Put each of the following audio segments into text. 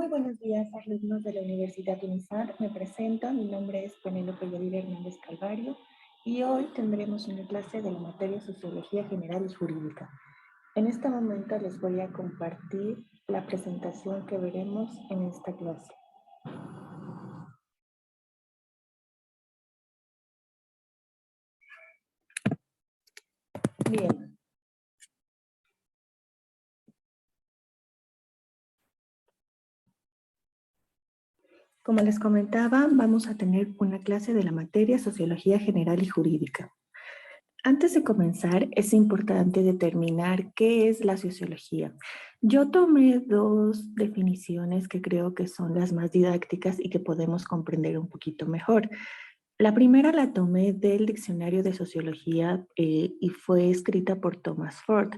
Muy buenos días, alumnos de la Universidad UNISAR. Me presento, mi nombre es Penélope Yadira Hernández Calvario y hoy tendremos una clase de la materia Sociología General y Jurídica. En este momento les voy a compartir la presentación que veremos en esta clase. Bien. Como les comentaba, vamos a tener una clase de la materia Sociología General y Jurídica. Antes de comenzar, es importante determinar qué es la sociología. Yo tomé dos definiciones que creo que son las más didácticas y que podemos comprender un poquito mejor. La primera la tomé del Diccionario de Sociología y fue escrita por Thomas Ford.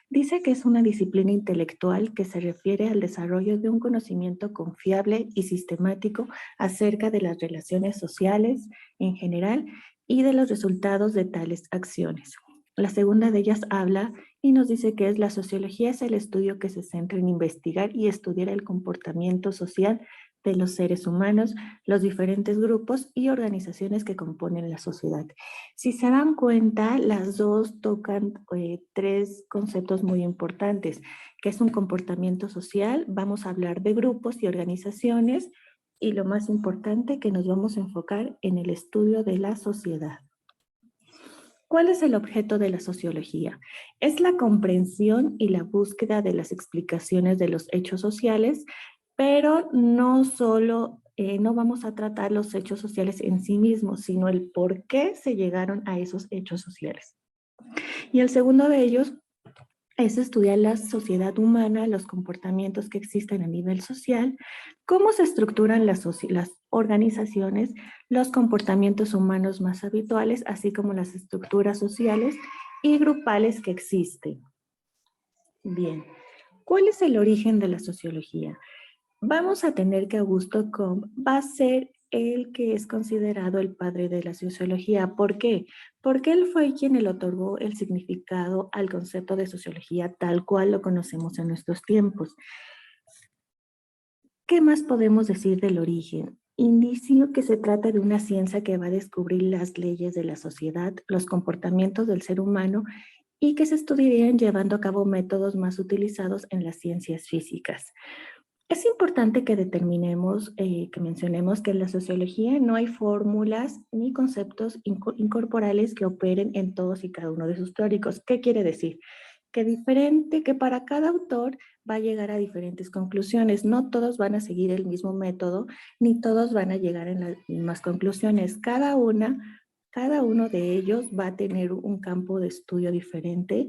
Dice que es una disciplina intelectual que se refiere al desarrollo de un conocimiento confiable y sistemático acerca de las relaciones sociales en general y de los resultados de tales acciones. La segunda de ellas habla y nos dice que la sociología es el estudio que se centra en investigar y estudiar el comportamiento social de los seres humanos, los diferentes grupos y organizaciones que componen la sociedad. Si se dan cuenta, las dos tocan tres conceptos muy importantes, que es un comportamiento social, vamos a hablar de grupos y organizaciones, y lo más importante, que nos vamos a enfocar en el estudio de la sociedad. ¿Cuál es el objeto de la sociología? Es la comprensión y la búsqueda de las explicaciones de los hechos sociales, pero no solo, no vamos a tratar los hechos sociales en sí mismos, sino el por qué se llegaron a esos hechos sociales. Y el segundo de ellos es estudiar la sociedad humana, los comportamientos que existen a nivel social, cómo se estructuran las organizaciones, los comportamientos humanos más habituales, así como las estructuras sociales y grupales que existen. Bien, ¿cuál es el origen de la sociología? Vamos a tener que Augusto Comte va a ser el que es considerado el padre de la sociología. ¿Por qué? Porque él fue quien le otorgó el significado al concepto de sociología tal cual lo conocemos en nuestros tiempos. ¿Qué más podemos decir del origen? Indicio que se trata de una ciencia que va a descubrir las leyes de la sociedad, los comportamientos del ser humano y que se estudiarían llevando a cabo métodos más utilizados en las ciencias físicas. Es importante que determinemos, que mencionemos que en la sociología no hay fórmulas ni conceptos incorporales que operen en todos y cada uno de sus teóricos. ¿Qué quiere decir? Que para cada autor va a llegar a diferentes conclusiones. No todos van a seguir el mismo método, ni todos van a llegar en las mismas conclusiones. Cada uno de ellos va a tener un campo de estudio diferente,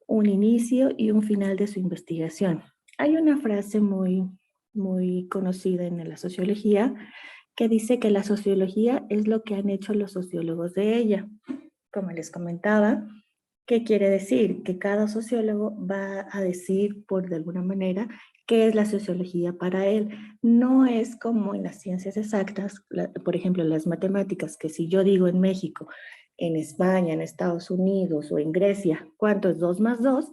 un inicio y un final de su investigación. Hay una frase muy conocida en la sociología que dice que la sociología es lo que han hecho los sociólogos de ella. Como les comentaba, ¿qué quiere decir? Que cada sociólogo va a decir, de alguna manera, qué es la sociología para él. No es como en las ciencias exactas, por ejemplo, las matemáticas, que si yo digo en México, en España, en Estados Unidos o en Grecia, ¿cuánto es 2 más 2?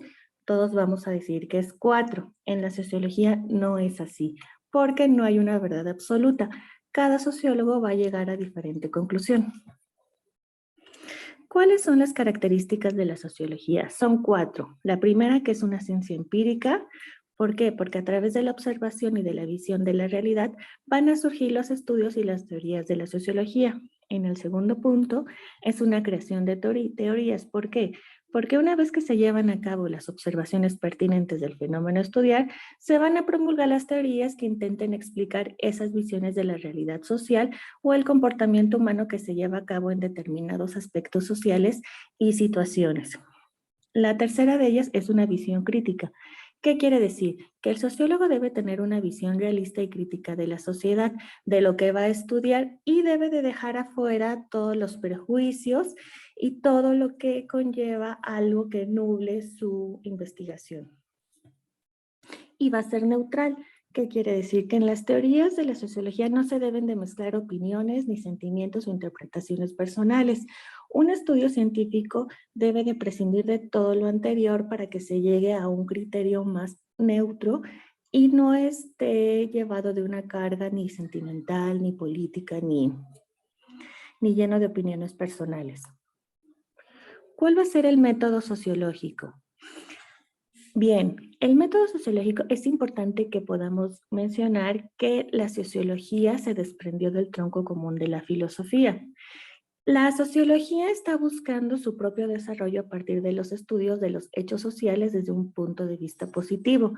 Todos vamos a decir que es 4. En la sociología no es así, porque no hay una verdad absoluta. Cada sociólogo va a llegar a diferente conclusión. ¿Cuáles son las características de la sociología? Son 4. La primera, que es una ciencia empírica. ¿Por qué? Porque a través de la observación y de la visión de la realidad van a surgir los estudios y las teorías de la sociología. En el segundo punto, es una creación de teorías. ¿Por qué? Porque una vez que se llevan a cabo las observaciones pertinentes del fenómeno a estudiar, se van a promulgar las teorías que intenten explicar esas visiones de la realidad social o el comportamiento humano que se lleva a cabo en determinados aspectos sociales y situaciones. La tercera de ellas es una visión crítica. ¿Qué quiere decir? Que el sociólogo debe tener una visión realista y crítica de la sociedad, de lo que va a estudiar, y debe de dejar afuera todos los prejuicios y todo lo que conlleva algo que nuble su investigación. Y va a ser neutral. ¿Qué quiere decir? Que en las teorías de la sociología no se deben de mezclar opiniones, ni sentimientos o interpretaciones personales. Un estudio científico debe de prescindir de todo lo anterior para que se llegue a un criterio más neutro y no esté llevado de una carga ni sentimental, ni política, ni lleno de opiniones personales. ¿Cuál va a ser el método sociológico? Bien, el método sociológico es importante que podamos mencionar que la sociología se desprendió del tronco común de la filosofía. La sociología está buscando su propio desarrollo a partir de los estudios de los hechos sociales desde un punto de vista positivo.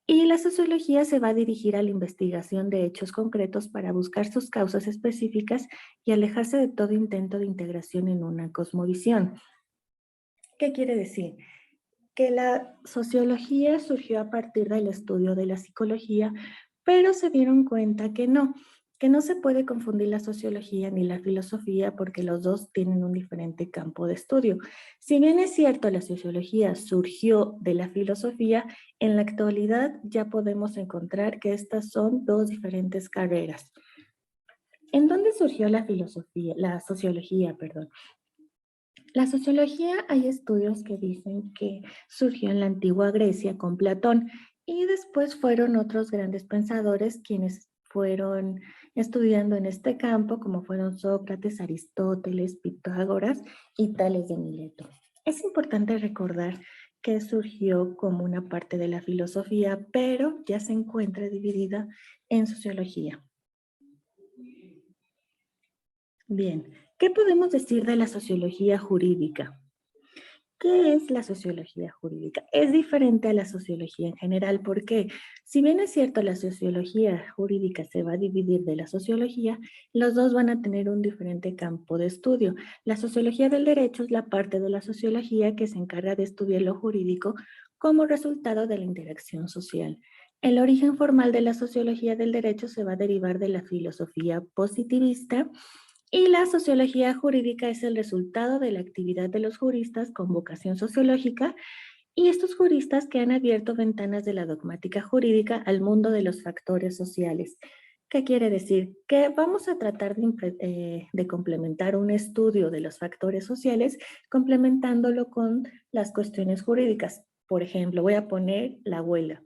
Y la sociología se va a dirigir a la investigación de hechos concretos para buscar sus causas específicas y alejarse de todo intento de integración en una cosmovisión. ¿Qué quiere decir? Que la sociología surgió a partir del estudio de la psicología, pero se dieron cuenta que no se puede confundir la sociología ni la filosofía porque los dos tienen un diferente campo de estudio. Si bien es cierto, la sociología surgió de la filosofía, en la actualidad ya podemos encontrar que estas son dos diferentes carreras. ¿En dónde surgió la filosofía, la sociología, perdón? La sociología, hay estudios que dicen que surgió en la antigua Grecia con Platón y después fueron otros grandes pensadores quienes fueron estudiando en este campo, como fueron Sócrates, Aristóteles, Pitágoras y Tales de Mileto. Es importante recordar que surgió como una parte de la filosofía, pero ya se encuentra dividida en sociología. Bien, ¿qué podemos decir de la sociología jurídica? ¿Qué es la sociología jurídica? Es diferente a la sociología en general porque, si bien es cierto, la sociología jurídica se va a dividir de la sociología, los dos van a tener un diferente campo de estudio. La sociología del derecho es la parte de la sociología que se encarga de estudiar lo jurídico como resultado de la interacción social. El origen formal de la sociología del derecho se va a derivar de la filosofía positivista y la sociología jurídica es el resultado de la actividad de los juristas con vocación sociológica y estos juristas que han abierto ventanas de la dogmática jurídica al mundo de los factores sociales. ¿Qué quiere decir? Que vamos a tratar de complementar un estudio de los factores sociales complementándolo con las cuestiones jurídicas. Por ejemplo, voy a poner la huelga.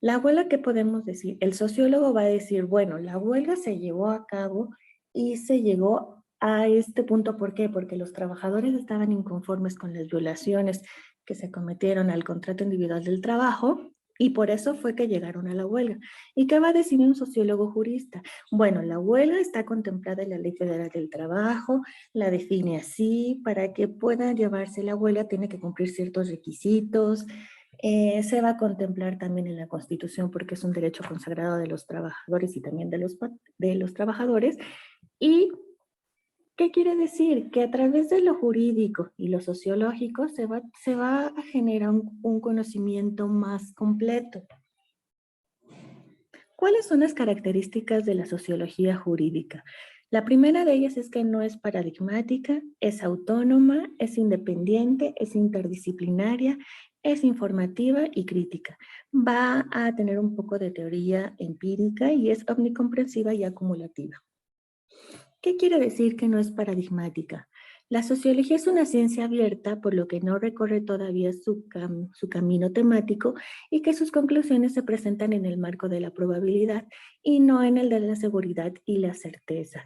La huelga, ¿qué podemos decir? El sociólogo va a decir, bueno, la huelga se llevó a cabo y se llegó a este punto. ¿Por qué? Porque los trabajadores estaban inconformes con las violaciones que se cometieron al contrato individual del trabajo y por eso fue que llegaron a la huelga. ¿Y qué va a decir un sociólogo jurista? Bueno, la huelga está contemplada en la Ley Federal del Trabajo, la define así, para que pueda llevarse la huelga tiene que cumplir ciertos requisitos. Se va a contemplar también en la Constitución porque es un derecho consagrado de los trabajadores y también de los trabajadores. ¿Y qué quiere decir? Que a través de lo jurídico y lo sociológico se va a generar un conocimiento más completo. ¿Cuáles son las características de la sociología jurídica? La primera de ellas es que no es paradigmática, es autónoma, es independiente, es interdisciplinaria, es informativa y crítica. Va a tener un poco de teoría empírica y es omnicomprensiva y acumulativa. ¿Qué quiere decir que no es paradigmática? La sociología es una ciencia abierta, por lo que no recorre todavía su camino temático y que sus conclusiones se presentan en el marco de la probabilidad y no en el de la seguridad y la certeza.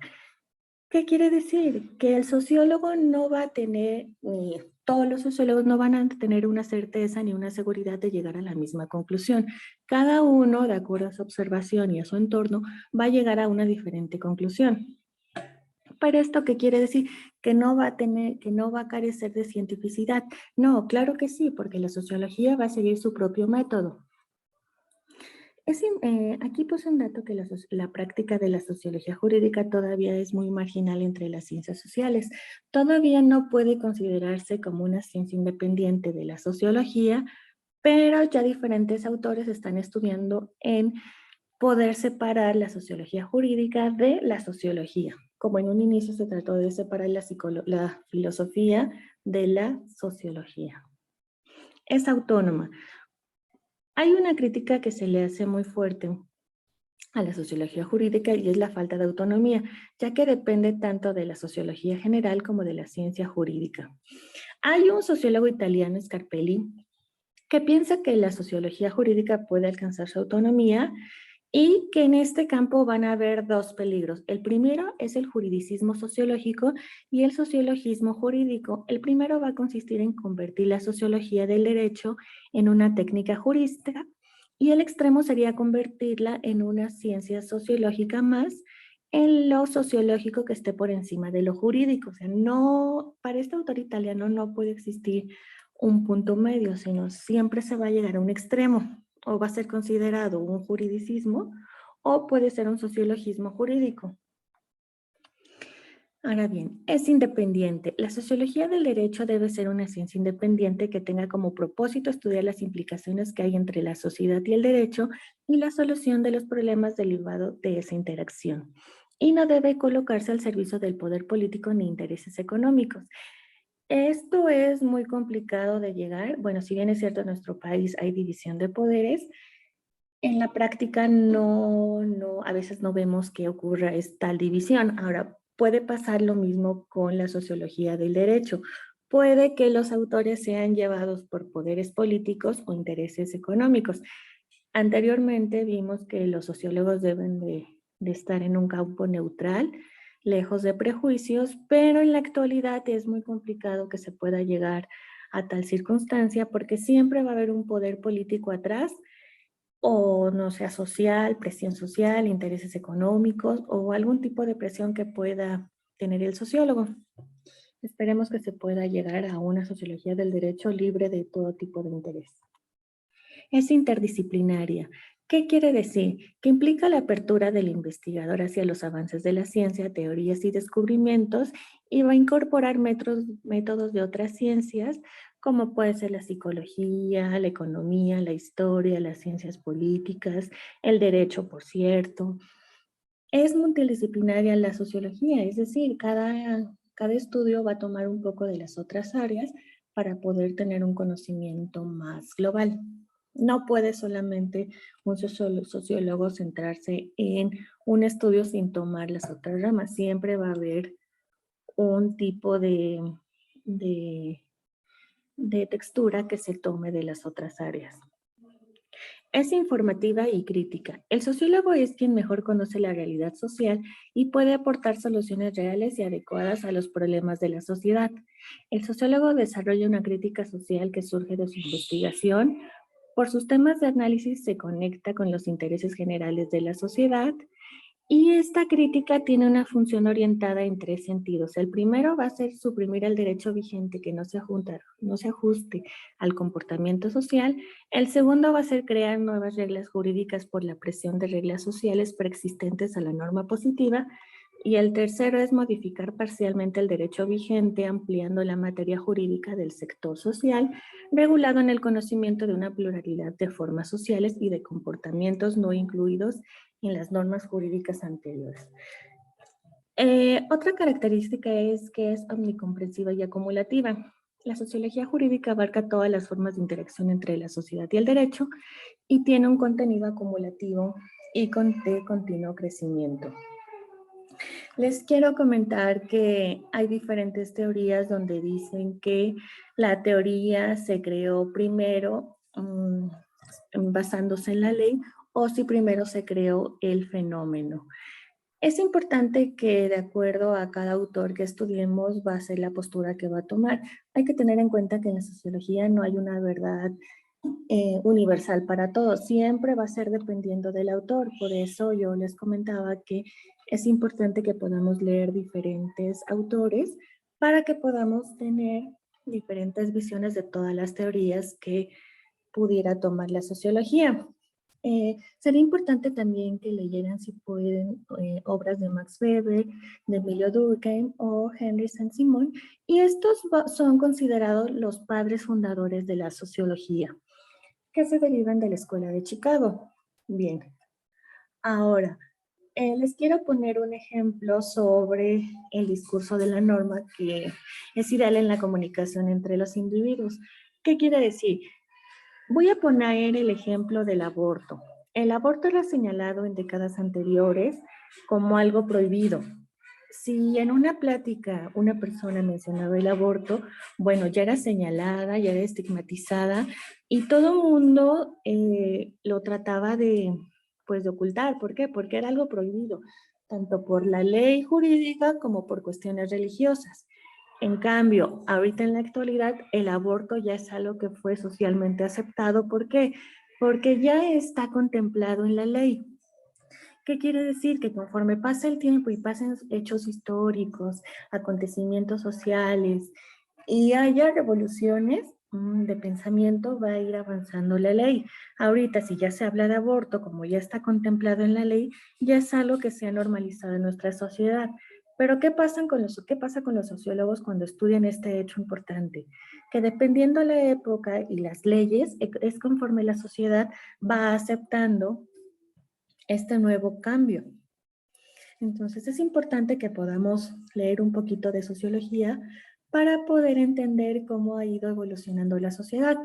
¿Qué quiere decir? Que el sociólogo no va a tener, ni todos los sociólogos no van a tener una certeza ni una seguridad de llegar a la misma conclusión. Cada uno, de acuerdo a su observación y a su entorno, va a llegar a una diferente conclusión. ¿Para esto qué quiere decir? Que no va a carecer de cientificidad. No, claro que sí, porque la sociología va a seguir su propio método. Aquí puse un dato que la práctica de la sociología jurídica todavía es muy marginal entre las ciencias sociales. Todavía no puede considerarse como una ciencia independiente de la sociología, pero ya diferentes autores están estudiando en poder separar la sociología jurídica de la sociología. Como en un inicio se trató de separar la filosofía de la sociología. Es autónoma. Hay una crítica que se le hace muy fuerte a la sociología jurídica y es la falta de autonomía, ya que depende tanto de la sociología general como de la ciencia jurídica. Hay un sociólogo italiano, Scarpelli, que piensa que la sociología jurídica puede alcanzar su autonomía y que en este campo van a haber dos peligros. El primero es el juridicismo sociológico y el sociologismo jurídico. El primero va a consistir en convertir la sociología del derecho en una técnica jurídica y el extremo sería convertirla en una ciencia sociológica más en lo sociológico que esté por encima de lo jurídico. O sea, no, para este autor italiano no puede existir un punto medio, sino siempre se va a llegar a un extremo, o va a ser considerado un juridicismo, o puede ser un sociologismo jurídico. Ahora bien, es independiente. La sociología del derecho debe ser una ciencia independiente que tenga como propósito estudiar las implicaciones que hay entre la sociedad y el derecho y la solución de los problemas derivados de esa interacción. Y no debe colocarse al servicio del poder político ni intereses económicos. Esto es muy complicado de llegar. Bueno, si bien es cierto, en nuestro país hay división de poderes, en la práctica a veces no vemos que ocurra esta división. Ahora, puede pasar lo mismo con la sociología del derecho. Puede que los autores sean llevados por poderes políticos o intereses económicos. Anteriormente vimos que los sociólogos deben de estar en un campo neutral, lejos de prejuicios, pero en la actualidad es muy complicado que se pueda llegar a tal circunstancia porque siempre va a haber un poder político atrás o no sea presión social, intereses económicos o algún tipo de presión que pueda tener el sociólogo. Esperemos que se pueda llegar a una sociología del derecho libre de todo tipo de interés. Es interdisciplinaria. ¿Qué quiere decir? Que implica la apertura del investigador hacia los avances de la ciencia, teorías y descubrimientos y va a incorporar métodos de otras ciencias como puede ser la psicología, la economía, la historia, las ciencias políticas, el derecho, por cierto. Es multidisciplinaria la sociología, es decir, cada estudio va a tomar un poco de las otras áreas para poder tener un conocimiento más global. No puede solamente un sociólogo centrarse en un estudio sin tomar las otras ramas. Siempre va a haber un tipo de, de textura que se tome de las otras áreas. Es informativa y crítica. El sociólogo es quien mejor conoce la realidad social y puede aportar soluciones reales y adecuadas a los problemas de la sociedad. El sociólogo desarrolla una crítica social que surge de su investigación. Por sus temas de análisis se conecta con los intereses generales de la sociedad y esta crítica tiene una función orientada en tres sentidos. El primero va a ser suprimir el derecho vigente que no se ajuste al comportamiento social. El segundo va a ser crear nuevas reglas jurídicas por la presión de reglas sociales preexistentes a la norma positiva. Y el tercero es modificar parcialmente el derecho vigente, ampliando la materia jurídica del sector social, regulado en el conocimiento de una pluralidad de formas sociales y de comportamientos no incluidos en las normas jurídicas anteriores. Otra característica es que es omnicomprensiva y acumulativa. La sociología jurídica abarca todas las formas de interacción entre la sociedad y el derecho y tiene un contenido acumulativo y de continuo crecimiento. Les quiero comentar que hay diferentes teorías donde dicen que la teoría se creó primero basándose en la ley o si primero se creó el fenómeno. Es importante que de acuerdo a cada autor que estudiemos va a ser la postura que va a tomar. Hay que tener en cuenta que en la sociología no hay una verdad universal para todos, siempre va a ser dependiendo del autor. Por eso yo les comentaba que es importante que podamos leer diferentes autores para que podamos tener diferentes visiones de todas las teorías que pudiera tomar la sociología. Sería importante también que leyeran, si pueden, obras de Max Weber, de Emilio Durkheim o Henry Saint-Simon, y estos son considerados los padres fundadores de la sociología, que se derivan de la Escuela de Chicago. Bien, ahora, les quiero poner un ejemplo sobre el discurso de la norma que es ideal en la comunicación entre los individuos. ¿Qué quiere decir? Voy a poner el ejemplo del aborto. El aborto era señalado en décadas anteriores como algo prohibido. Si en una plática una persona mencionaba el aborto, bueno, ya era señalada, ya era estigmatizada y todo el mundo lo trataba pues, de ocultar. ¿Por qué? Porque era algo prohibido, tanto por la ley jurídica como por cuestiones religiosas. En cambio, ahorita en la actualidad, el aborto ya es algo que fue socialmente aceptado. ¿Por qué? Porque ya está contemplado en la ley. ¿Qué quiere decir? Que conforme pasa el tiempo y pasen hechos históricos, acontecimientos sociales y haya revoluciones de pensamiento, va a ir avanzando la ley. Ahorita, si ya se habla de aborto, como ya está contemplado en la ley, ya es algo que se ha normalizado en nuestra sociedad. Pero ¿qué pasa con los sociólogos cuando estudian este hecho importante? Que dependiendo la época y las leyes, es conforme la sociedad va aceptando este nuevo cambio. Entonces es importante que podamos leer un poquito de sociología para poder entender cómo ha ido evolucionando la sociedad.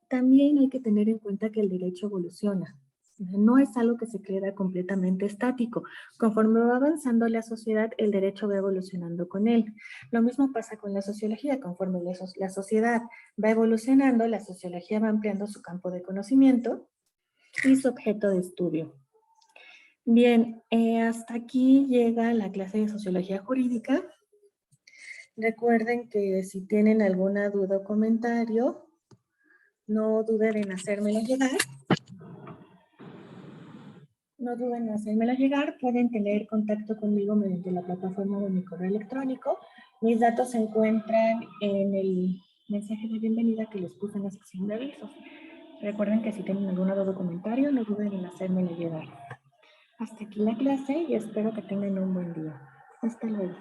También hay que tener en cuenta que el derecho evoluciona. No es algo que se queda completamente estático. Conforme va avanzando la sociedad, el derecho va evolucionando con él. Lo mismo pasa con la sociología. Conforme la sociedad va evolucionando, la sociología va ampliando su campo de conocimiento y su objeto de estudio. Bien, hasta aquí llega la clase de Sociología Jurídica. Recuerden que si tienen alguna duda o comentario, no duden en hacérmelo llegar. No duden en hacérmelo llegar. Pueden tener contacto conmigo mediante la plataforma de mi correo electrónico. Mis datos se encuentran en el mensaje de bienvenida que les puse en la sección de avisos. Recuerden que si tienen alguna duda o comentario, no duden en hacérmelo llegar. Hasta aquí la clase y espero que tengan un buen día. Hasta luego.